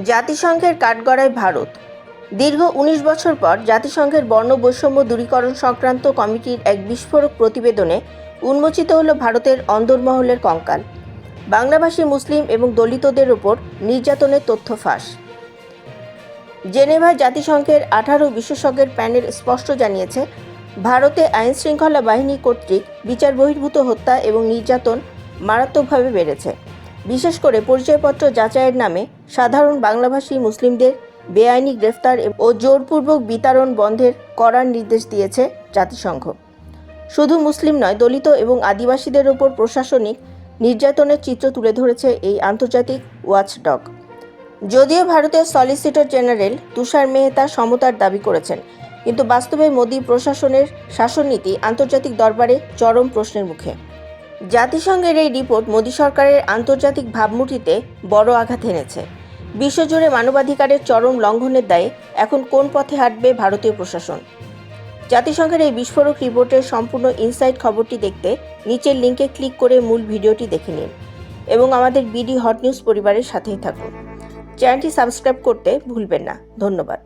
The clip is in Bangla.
জাতিসংঘের কাঠগড়ায় ভারত। দীর্ঘ ১৯ বছর পর জাতিসংঘের বর্ণ বৈষম্য দূরীকরণ সংক্রান্ত কমিটির এক বিস্ফোরক প্রতিবেদনে উন্মোচিত হল ভারতের অন্দরমহলের কঙ্কাল। বাংলাভাষী মুসলিম এবং দলিতদের ওপর নির্যাতনের তথ্য ফাঁস। জেনেভায় জাতিসংঘের ১৮ বিশেষজ্ঞের প্যানেল স্পষ্ট জানিয়েছে, ভারতে আইনশৃঙ্খলা বাহিনী কর্তৃক বিচার বহির্ভূত হত্যা এবং নির্যাতন মারাত্মকভাবে বেড়েছে। বিশেষ করে পরিচয়পত্র যাচাইয়ের নামে সাধারণ বাংলাভাষী মুসলিমদের বেআইনি গ্রেফতার ও জোরপূর্বক বিতাড়ন বন্ধের কড়া নির্দেশ দিয়েছে জাতিসংঘ। শুধু মুসলিম নয়, দলিত এবং আদিবাসীদের ওপর প্রশাসনিক নির্যাতনের চিত্র তুলে ধরেছে এই আন্তর্জাতিক ওয়াচডগ। যদিও ভারতের সলিসিটর জেনারেল তুষার মেহতা সমতার দাবি করেছেন, কিন্তু বাস্তবে মোদী প্রশাসনের শাসননীতি আন্তর্জাতিক দরবারে চরম প্রশ্নের মুখে। জাতিসংঘের এই রিপোর্ট মোদী সরকারের আন্তর্জাতিক ভাবমূর্তিতে বড় আঘাত এনেছে। বিশ্বজুড়ে মানবাধিকারের চরম লঙ্ঘনের দায়ে এখন কোন পথে হাঁটবে ভারতীয় প্রশাসন? জাতিসংঘের এই বিস্ফোরক রিপোর্টের সম্পূর্ণ ইনসাইট খবরটি দেখতে নিচের লিঙ্কে ক্লিক করে মূল ভিডিওটি দেখে নিন এবং আমাদের বিডি হট নিউজ পরিবারের সাথেই থাকুন। চ্যানেলটি সাবস্ক্রাইব করতে ভুলবেন না। ধন্যবাদ।